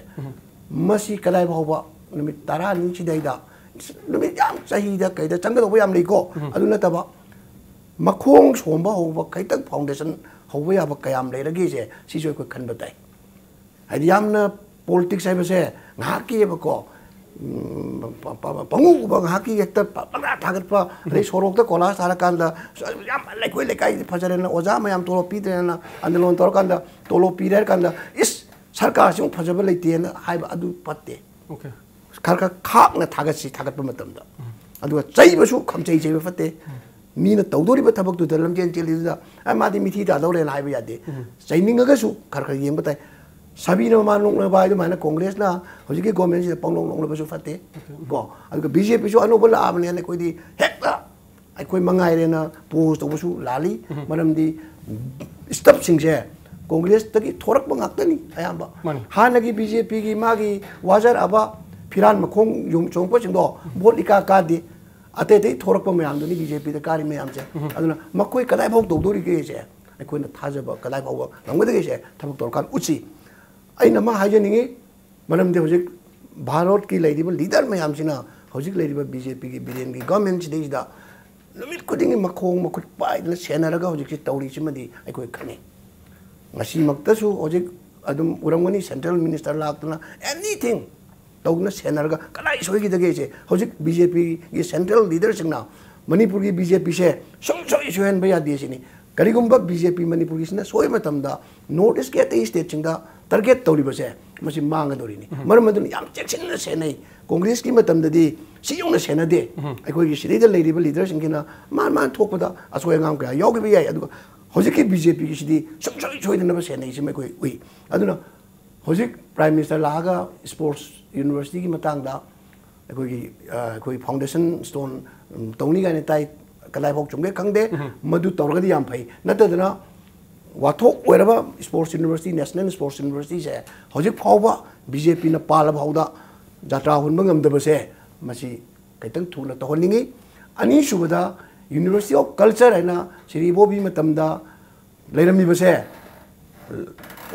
masi kadai bhawa numit tara ni chi dai da numit yam chahi da kai da changa do yam lei ko aduna taba makhong somba hoba kai tak foundation hoba ya ba kayam lei ragi se si joi ko khan batai hadi yam na politics ai ba se ngaki ba ko pangu ba ngaki ekta panga thagat pa re sorok ta kola sara kan da yam lai koi le kai phajare na oja ma yam tolo pi de na andalon tor kan da tolo pi der kan da is sarkar sing phajaba leite na haiba adu patte okay karka khak na thagasi thagat pa matam da adu chai ba su kham chai chai ba fatte mi na tawdori ba thabak tu da lam chen cheli da ai ma di mithi da dawle na haiba yade chai ninga ga su karka yeng ba tai sabi na manung na ba du mana congress na hoji ke government si panglong long ba su fatte ko adu BJP su anu bala amne ne koi di hekta ai koi mangai re na post to su lali manam di step sing je Congress tagi thorak bangak tani ayamba hanagi BJP gi magi wajar aba phiran makhong yum chongpa chingdo bot ika ka di ate te thorak pa mayam duni BJP da kari mayam che aduna makoi kadai bhok dodori ge che ai koina thajaba kadai bhok ngamde ge che thabak torkan uchi aina ma hajeningi manam de hojik bharat ki ladiba leader mayam sina hojik ladiba BJP gi billion gi government chi da numit kuding makhong makut pai na senaraga hojik chi tawri chi madi ai koi khani ngasi maktasu hojik adum urangani central minister laktuna anything tawna senarga kalai soi gi dage che hojik BJP gi central leader singna Manipur की BJP से सोहन भैया दिए सिनी करीगुम्बा BJP Manipur की सिना सोए मतमदा north east के तेईस state चिंगा target तौरी बसे मसी मांग दौरी नहीं मर मदन याम चेक्शन से नहीं कांग्रेस की मतमददी सियों से न दे अखोई की सिरीद लेरिब लीडर सिंगिना मान थोकपदा असोय गांव का योगी भी है अदुगा होजिक की BJP की सिदी सोइदन बसे नहीं से मैं कोई उई अदुना होजिक प्राइम मिनिस्टर लागा स्पोर्ट्स यूनिवर्सिटी की मतंगदा अखोई फाउंडेशन स्टोन तौनी गाने ताई कलाई भोग चुंगे खंगदे मधु तौरगदी याम फई नतदना वाथोक ओरबा sports university national sports university से होजिक फावबा BJP न पाल भावदा जात्रा हुनबा ngमदबसे मसी कैतंग थुना तहनिंगी अनि सुबदा यूनिवर्सिटी ऑफ कल्चर है ना श्रीबोबी मतमदा लेरमी बसे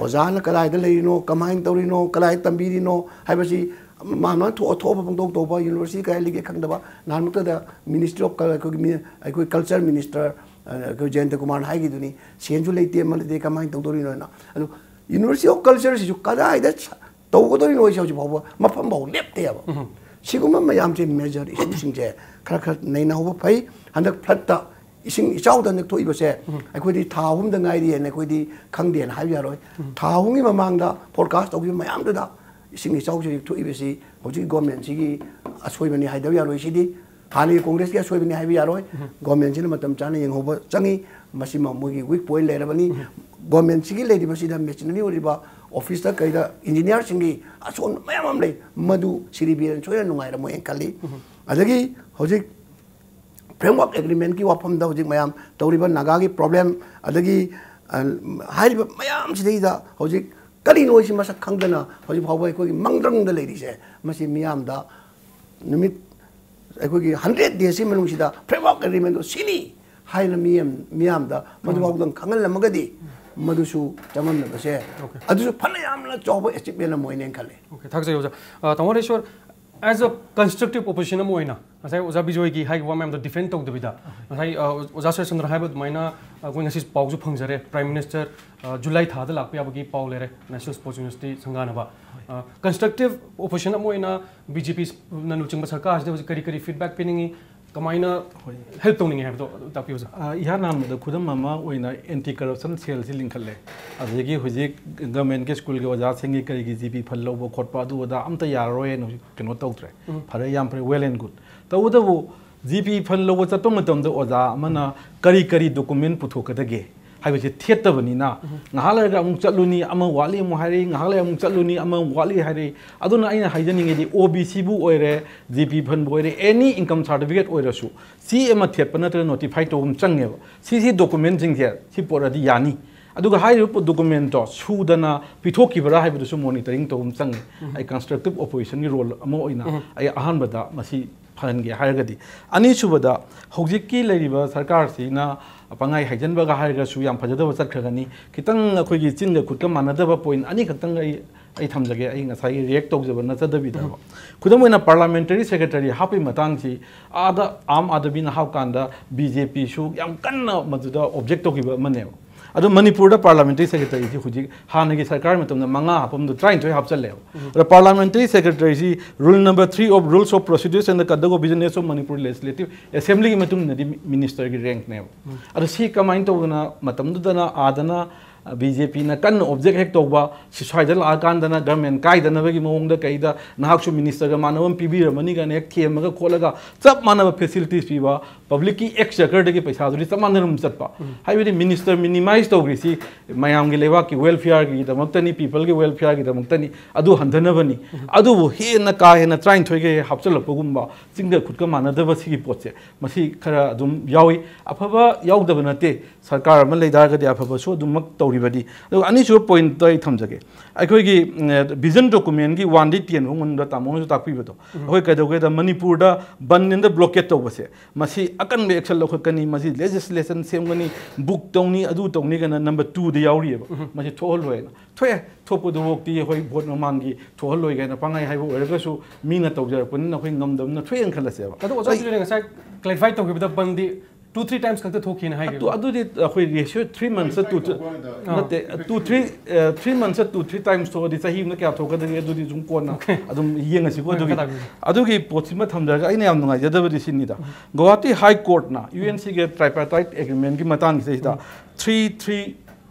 ओजान कलाय द लेरिनो कमाइन तौरिनो कलाय तंबीरिनो हाइबसी मामा थो अथोब पंगदों तोबा यूनिवर्सिटी का लिगे खंगदबा नानमुक्तदा मिनिस्ट्री ऑफ कोई कल्चर मिनिस्टर कोई जयंत कुमार हाइगी दुनी सेंजु लेते मलदे कमाइन तौरिनो ना अदु यूनिवर्सिटी ऑफ कल्चर सिजु कदाय द तौगदोरिनो इसे बाबा मफम बाव लेप्ते अब सिगुम मयाम से मेजर इशू सिंजे खर खर नैना होबा फै हंदक फ्लडता इसिंग इचाउदा नक थोइबसे अखोइदी थाहुम द गाइदी ने अखोइदी खंगदेन हाइब यारोय थाहुंगी ममांगदा फोरकास्ट तौबि मयाम दुदा इसिंग इचाउ से थोइबसी होजि गवर्नमेंट सिगी असोइबनी हाइदव यारोय सिदी हानि कांग्रेस के असोइबनी हाइब यारोय गवर्नमेंट सिन मतम चाने यंगहोबा चंगी मसिमा मोगी वीक पॉइंट लेरबनी गवर्नमेंट सिगी लेदिबसिदा मेचिननी ओरिबा ऑफिस तक कई इंजीनियर सिंगी असोन मयाम ले मधु सिरिबीरन सोय नुंगाइरा मोय कली अदगी होजिक फ्रेमवर्क एग्रीमेंट की वाफम दा होजिक मयाम तौरिबा नागा की प्रॉब्लम अदगी हाइरिबा मयाम सिदैदा होजिक कली नोइसि मसक खंगदना होजिक फावबा कोई मंगद्रंग दा लेरिसे मसि मियाम दा निमित अखोगी 100 डेज मनुसिदा फ्रेमवर्क एग्रीमेंट सिनी हाइना मियाम दा मधु फावदं खंगल लमगदी मधुसु चमन बसे अदुसु फनयामना चौब एचिपमेंट मोइने खले ओके थक जायो तमरेश्वर एज अ कंस्ट्रक्टिव ओपोजिशन मोइना असै ओजा बिजोय की हाइ वाम द डिफेंड तौ दबिदा असै ओजा सरचंद्र हाइब माइना कोइ ngasi पाउजु फंगजरे प्राइम मिनिस्टर जुलाई थादा लाकपियाबगी पाउ लेरे नेशनल स्पोर्ट्स यूनिवर्सिटी संगानबा कंस्ट्रक्टिव ओपोजिशन मोइना BJP ननुचिंग सरकार जे करी करी फीडबैक पिनिंगी कमाइना हेल्प तौनिंग है तो तापियोजा इहा नाम द खुदम मामा ओइना एंटी करप्शन सेल सि लिंखले अदगी हुजिक गवर्नमेंट के स्कूल के वजा सिंगी करी GP फल लौब खोटपा अदु वदा अमता यारोय नो केनो तौत्रे फरे याम फरे वेल एंड गुड तौदबो GP फल लौब चतो मतम द ओजा अमना करी करी document पुथोकदगे हाइबसे थेतबनिना ngahalaga amuk chaluni ama wali mu hari ngahalaga amuk chaluni ama wali hari aduna aina haijani di OBC bu oire GP fan bu oire any income certificate oire su si ema thepana tra notify to change si document jing here si poradi yani aduga hai ru document to sudana pithoki bara hai bu su monitoring to change ai constructive opposition ni role ama oina ai ahan bada masi fange hairagadi ani subada hojiki leiriba sarkar si na पंगाई हाइजनबगा हाइरगसु याम फजदब चटखगनी खितंग अखोगी चिंग खुदका मानदब point अनि खतंग आई थमजगे आई ngасai react तौजब नचदबिदा खुदम ओइना parliamentary secretary हापि मतंगसी आदा आम आदमी न हाव कांदा BJP सु याम कन्ना मजुदा object तोगिब मने अदो मणिपुर दा पार्लियामेंटरी सेक्रेटरी जी हुजी हानगी सरकार में तुमने मंगा हापम दो ट्राइन तो हापचले और पार्लियामेंटरी सेक्रेटरी जी rule number 3 of rules of procedures and the कदगो business of Manipur legislative assembly की मतुम नदी मिनिस्टर की रैंक ने अदो सी कमाइन तोगना मतम दुदना आदना BJP na kan object hek toba suicidal akandana government kaidana bagi mongda kaida nahaksu minister ga manawam pb ramani ga nek thema ga kholaga chap manaba facilities piba public ki ex sector gi paisa duri samandarum chatpa haibidi minister minimize togri si mayam gi lewa ki welfare gi damaktani people gi welfare gi damaktani adu handana bani adu bu he na ka he na trying thoige hapchal pogumba singa khutka manada ba sigi potse masi khara adum yawi afaba yaudaba nate sarkar ma leidar ga dia afaba so dum mak बदी अनीसुब point थमजगे अखोगी vision document की 1D10 होंगन तामोन ताकपीबतो अखोई कदोगे the Manipur दा बन in the blockade तोबसे मसी अकन बे action लखकनी मसी legislation सेमगनी book तौनी अदु तौनी गना number 2 the यावरिएबा मसी थोहल होयना थोए थोपदु वक्ति होई भोट ममांगी थोहल होय गना पंगाई हाइबो ओरगसु मीना तौजरपन नखोई ngमदम न थोए अंखलसेबा अदु ओजा जुले ngasa क्लैरिफाई तौगिबदा बंदी 2-3 times खंते थोकी ना है तो अदुदी अखोई रेशियो 3 months to नते 3 months to 3 times तो दि सही में क्या थोका दे अदुदी जुम कोना अदुम येंग सिको अदुगी पोचिमा थमदगा आइने याम नुंगाइ जदबदि सिनिदा गुवाहाटी हाई कोर्ट ना यूएनसी के ट्राइपार्टाइट एग्रीमेंट की मतंग से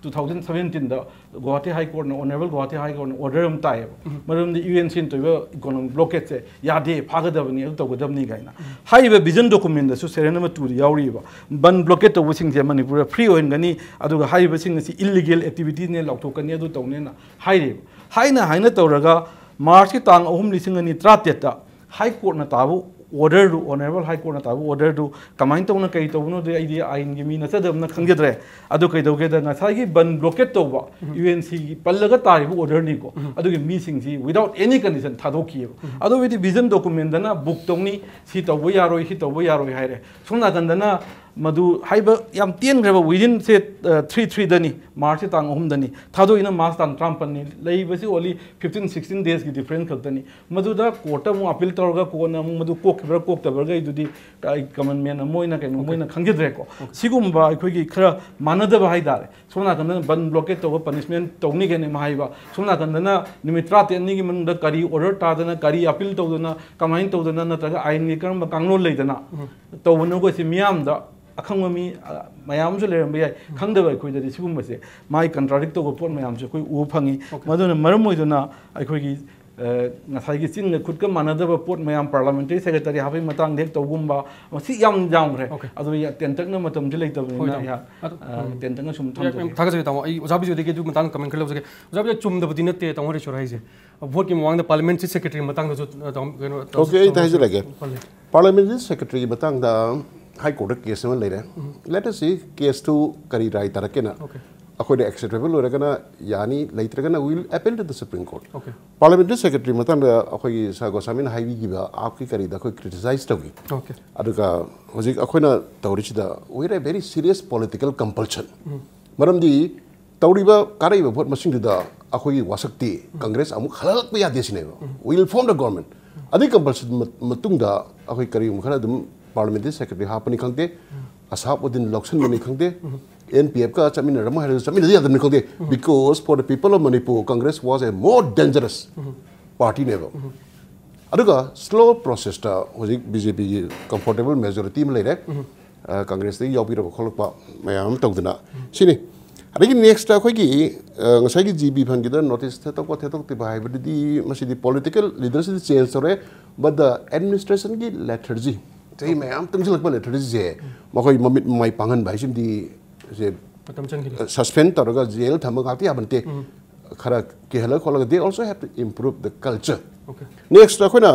2017 दा गुवाहाटी हाई कोर्ट ने ऑनरेबल गुवाहाटी हाई कोर्ट ने ऑर्डर हम ताए मरम द यूएनसी तो इकोनॉमिक ब्लॉकेज से यादे फागदबनी अदु तगदबनी गाइना हाइबे विजन डॉक्यूमेंट दा सु सेरे नंबर 2 दी यावरीबा बन ब्लॉकेज तो वसिंग से मणिपुर फ्री होइनगनी अदुगा हाइबे सिंग से इलीगल एक्टिविटी ने लौथोकनी अदु तौनेना हाइरे हाइना तौरगा मार्च की तांग 3,2013 दा हाई कोर्ट ना ताबु ऑर्डर दु ऑनरेबल हाई कोर्ट ना ताबु ऑर्डर दु कमाइन तौना कई तौनो दे आईडी आइन गी मी नचदबना खंगेद्रे अदु कई दोगे दा ngasai बन ब्लॉकेट तौबा यूएनसी की पल्लगा तारिबु ऑर्डर नि को अदुगी मी सिंग सी विदाउट एनी कंडीशन थादोकी अदु विदि विजन डॉक्यूमेंट दना बुक तौनी सी तौबो यारोय हाइरे सोना गंदना मधु हाइब याम तेन ग्रेबा विदिन से 3 दनी मार्च तांग 3 दनी थादो इन मार्च तांग 53 नि लैबसी ओली 15-16 डेज की डिफरेंस खतनी मधुदा कोर्ट मु अपील तौरगा कोना मधु कोकब्रा कोकतबरगा इदुदी कमन मैन मोइना कैनो मोइना खंगिद्रे को सिगुमबा अखोगी खरा मानदबा हाइदारे सोना गंदना बन ब्लॉकेट तौबा पनिशमेंट तौनी गेने माहाइबा सोना गंदना निमित 13 की मंगदा करी ऑर्डर तादना करी अपील तौदना कमाइन तौदना नतगा आइन नि करम कांगनो लेदना तौबनो को सिमियामदा अखंग मी मयाम जो लेरम बयाय खंगदब अखोइदि सिगुमबसे माइ कंट्राडिक्ट तो पोट मयाम जो कोई उ फंगी मदुना मरम ओइदुना अखोइगी ngasai chin khut ka manadaba pot mayam parliamentary secretary habi matang dek togumba si yam jamre adu ya tentak na matam je leitabni na ya tentak na sum tham thagase taw ai ojabi jo deke du matang comment khalo jage ojabi chum da budina te taw re chorai je vote ki mawang da parliamentary secretary matang da taw okay ta je lage parliamentary secretary matang da high court case ma leire let us see case to kari rai tarakena अखोई acceptable होरगना यानी लेत्रगना will appeal to the supreme court parliamentary secretary मतन अखोई सा गोस्वामी हाइबी गिबा आपकी करी द कोई क्रिटिसाइज तोगी अदुगा होजिक अखोइना तौरिचिदा we are very serious political compulsion मरमदी तौरिबा काराइबा भोट मसिंगदा अखोई वासक्ति कांग्रेस अमु खलक पे यादे सिनेबा विल फॉर्म द गवर्नमेंट अदि कंपल्शन मतुंगदा अखोई करी खरा दम पार्लियामेंट्री सेक्रेटरी हापनी खंगते असाबुद्दीन लक्ष्मण मनी खंगते NPF का चमीन रम है चमीन दिया दम निकलते because for the people of Manipur Congress was a more dangerous party never अदुगा slow process ता होजिक BJP comfortable majority में लेरे Congress ती यावी रब खोलक पा मयाम तौदना सिनी अदुगी next ता खोगी ngasai gi GB fan gi da notice थे तो ते बाय बदि मसिदि political leadership change तोरे but the administration की lethargy ते मयाम तंगलक पा lethargy जे मखोई ममित माइ पांगन भाइसिम दि suspend तौरगा जेल थमगा ती आबनते खरा केहला खोलगा they also have to improve the culture next अखोना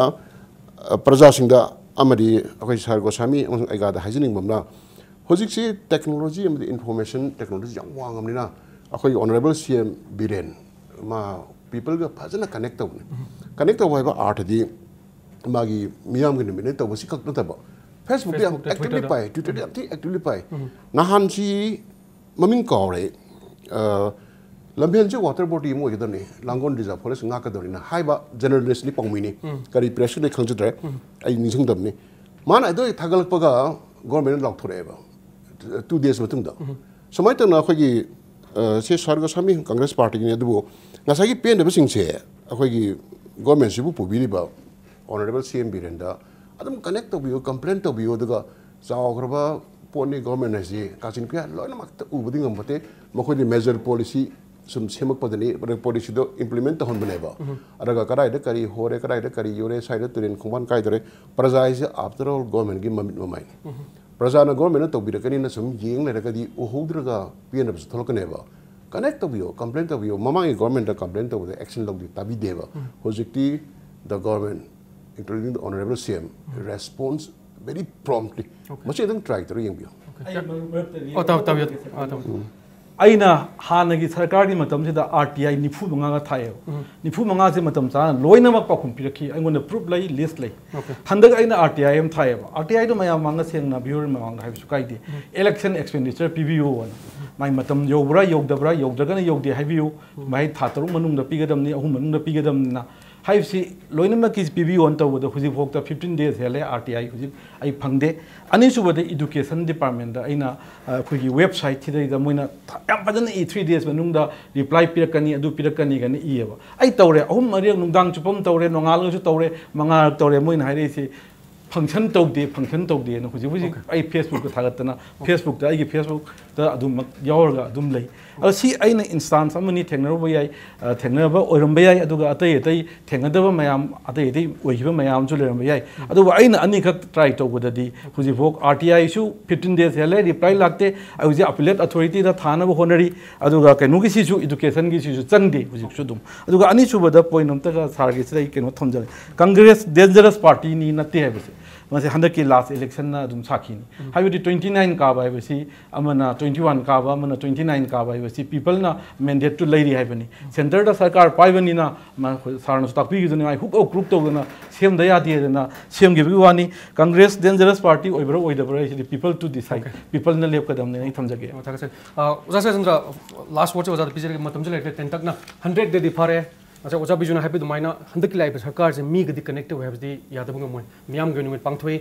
प्रजा सिंगदा अमदि अखोइ सार गोस्वामी आइगा दा हाइजिनिंग बमना होजिक सी टेक्नोलॉजी अमदि इंफॉर्मेशन टेक्नोलॉजी याम वांगमनिना अखोइ ऑनरेबल सीएम बिरेन मा पीपल गा फजना कनेक्ट तौ हाइबा आर्ट दि मागी मियाम गे निमिने तौ बसी खक नतबा Facebook dia actively pai Twitter dia actively pai nahan si maming kawre lambian je water body mo idani langon reserve forest nga ka dorina haiba journalist ni pangmini kari press ni khangjadre ai nisung damni mana do thagalak paga government lock thoreba 2 days matung da somai ta na khogi se sarga sami congress party ni adu ngasagi pen de sing se akhoi government sibu pubiri ba honorable CM birenda Adam connect तबियो complain तबियो दगा जावग्रबा pony government है काचिन पिया loan मक्त उबदि ngambate मखोनि major policy सुम सेमक पदनी बरे policy दो implement त होन बनेबा अरगा कराय द करी होरे कराय द करी योरे साइड तुरिन खुमान काय दरे प्रजा इज आफ्टर ऑल गवर्नमेंट की ममित ममाय प्रजा न गवर्नमेंट तबिरकनी न सुम येंग लेरकदी ओहुद्रगा पियन बस थलकनेबा कनेक्ट तबियो कंप्लेन तबियो ममाय गवर्नमेंट द कंप्लेन तबदे एक्शन लगदि ताबी देबा होजिकती द government including the honorable CM responds very promptly much even try to ring aina hanagi sarkar gi matam se da RTI nifu manga ga thae nifu manga se matam cha loina mak pakhum pirakhi aingon na proof lai list lai handag aina RTI am thae RTI do maya manga seng na viewer manga ga haisu kai de election expenditure PBO one mai matam yobra yogdabra yogdagana yogde haibiu mai thataru manung da pigadam ni ahum manung da pigadam na हाइबसी लोइनमक की PB on तब हुजिक भोक्ता 15 days हेले RTI हुजिक आई फंगदे अनिसुबदे education department दा आइना खुगी website थिदा Moina याम फजन 3 days मनुंगदा reply पिरकनी अदु पिरकनी गनी इयेबा आई तौरे अहुम मरियक नुंदांग चुपम तौरे नोंगालगसु तौरे मंगा तौरे Moina हाइरेसी function तौदे न हुजिक हुजिक आई Facebook का थागतना Facebook दा आई फेसबुक दा अदुम यावरगा अदुम लई असी आइना इंस्टांस अमनी थेंगनरबो याय थेंगनरबो ओरमबे याय अदुगा अतै अतै थेंगदबो मयाम अतै अतै ओहिबो मयाम जु लेरमबे याय अदुगा आइना अनी खक ट्राई तौबददी हुजिक भोक RTI सु 15 days हेले रिप्लाई लागते हुजिक अपीलेट अथॉरिटी दा थानबो होनरी अदुगा कैनुगी सिसु एजुकेशन की सिसु चंगदे हुजिक सुदुम अदुगा अनी सुबदा पॉइंट नमतगा सारगे सिदै केनो थमजल कांग्रेस डेंजरस पार्टी नि नते हैबसे मसे हंदक की लास्ट इलेक्शन ना दुम साखिनी हाइबदी 29 काबा हैबसी अमना 21 काबा अमना 29 काबा हैबसी पीपल ना मैंडेट टू लेरी हैबनी सेंटर दा सरकार पाइबनी ना सारन स्टॉकपी गिदनी आई हुक ग्रुप तोगना सेम द यादी ना सेम गिबी वानी कांग्रेस डेंजरस पार्टी ओइबरो ओइदबरो इस पीपल टू डिसाइड पीपल ना लेप कदम ने थमजगे ओजा चंद्र लास्ट वर्ड ओजा पिजर के मतम जले 10 तक ना 100 दे दिफारे अच्छा ओजा बिजुना हाइबे दुमाइना हंदक लाइब सरकार से मी गदि कनेक्ट हो हैबदी यादब गमोय मियाम गनुमे पांगथोय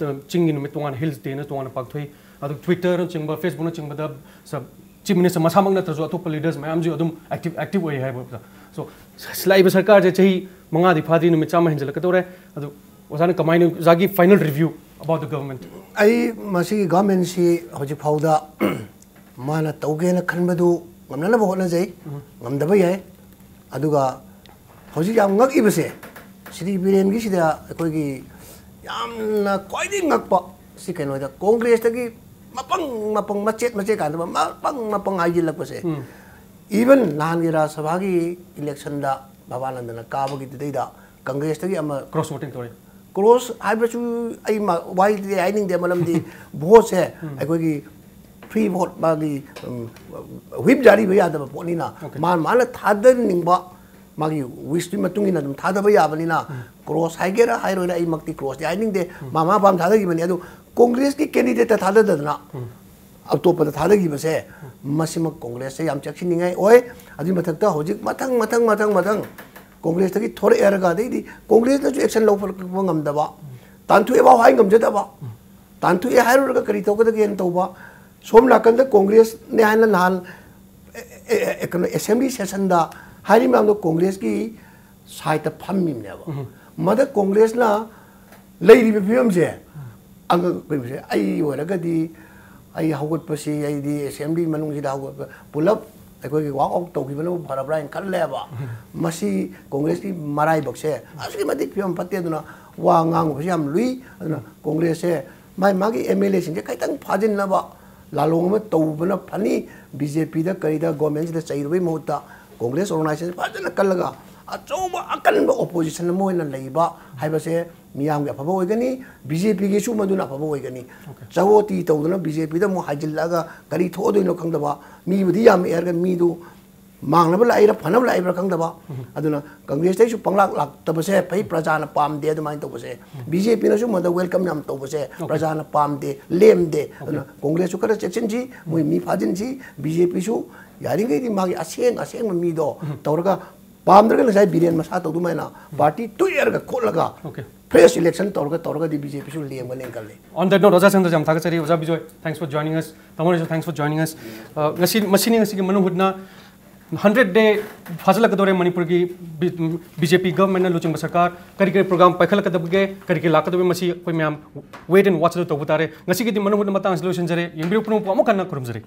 चिंगिन नुमे तोंगान हिल्स दे न तोंगान पांगथोय अदु ट्विटर चिंगबा फेसबुक न चिंगबा द सब चीफ मिनिस्टर मसामंग नत्रजो अतोप लीडर्स मैम जो अदुम एक्टिव होय हैबो सो स्लाइब सरकार जे चही मंगा दिफादी नुमे चामा हिंजलकतोरे अदु ओजान कमाइन जागी final review about the government आई मसी गवर्नमेंट सी होजि फाउदा माना तौगेना खनबदु गमनना होना जै गमदबा याय अदुगा होजि याम ngak श्री बीरेन की सिदा अखोगी यामना क्वाइदि ngakpa si keno da Congress तकी मपंग मचे कांद मपंग आइजिलकपसे इवन नान की राज्य सभा की इलेक्शन दा भवानंदन काबगी दिदा कांग्रेस तकी अम क्रॉस वोटिंग तोरे क्रॉस हाइबसु आई वाई दे आइनिंग दे मलमदी भोट से अखोगी फ्री वोट बागी व्हिप जारी भया दब पोनीना मान थादर निंबा मागी विस्टि मतुंगिना दम थादब याबनिना क्रॉस हाइगेरा हाइरोना आई मक्ति क्रॉस दे आइनिंग दे मामा बाम थादगी बनि अदु कांग्रेस की कैंडिडेट थाददना अतोपद थादगी बसे मसिम कांग्रेस से याम चक्सिनिंगाय ओय अदि मथकता होजिक मथंग कांग्रेस तकी थोर एरगा देदी कांग्रेस न जो एक्शन लौ ngam तांथु एबा हाइ ngam तांथु ए हाइरोगा करी तोकदगेन तौबा सोम नाकंद कांग्रेस ने हान नाल असेंबली सेशन दा हारि मामलो कांग्रेस की साइट फम्मी नेबा मद कांग्रेस ना लेरी फिल्म से अंग कइसे आई ओरगदी आई हौगत पसी आई दी असेंबली मनुंग सिदा हौगत पुलब अखोगी वाक आउट तौगिबनो फरब्राइन खल्लेबा मसी कांग्रेस की मराई बक्से असली मदि फिल्म फते दुना वा ngang बसी हम लुई अदुना कांग्रेस से माई मागी एमएलए सिंजे काइतंग फाजिनबा लालोंग में तौबना फनी बीजेपी दा करीदा गवर्नमेंट दा चैरबे मोता कांग्रेस ऑर्गेनाइजेशन फाजना कलगा अचौबा अकन ऑपोजिशन मोइना लेबा हाइबसे मियाम के फबो होगनी बीजेपी के सु मदुना फबो होगनी चवोती तौदना बीजेपी दा मो हाजिल्लागा करी थोदोइनो खंगदबा मी बदी याम एरगा मी दु मांगनबा लाइरा फनबा लाइबा खंगदबा अदुना कांग्रेस तैसु पंगलाक लाक्तबसे फै प्रजाना पामदे अदुमाइन तौबसे बीजेपी नसु मद वेलकम नाम तौबसे प्रजाना पामदे लेमदे अदुना कांग्रेस करा सेक्शन जी मोइ मी फाजिन जी बीजेपी सु यारिंगै दि मागी असेंग मी दो तौरगा पामदरगा नसाइ बिरेन मसा तौदुमाइना पार्टी तुयरगा खोलगा फ्रेश इलेक्शन तौरगा दि बीजेपी सु लेम लेंगले ऑन दैट नोट ओजा चंद्र जाम थागचरी ओजा Bijoy thanks for joining us तमोरे thanks for joining us ngasi machine ngasi की मनु हुडना 100 डे फाजलकदोरे मणिपुर की बीजेपी गवर्नमेंट लुचिंग सरकार करी प्रोग्राम पाइखलकदबगे करी लाकदबे मसी कोई मैम वेट एंड वॉच तौबतारे ngasi की मनु हुडना मतांग सॉल्यूशन जरे यंबिरो पुनु अमु कन्ना खुरुमजरे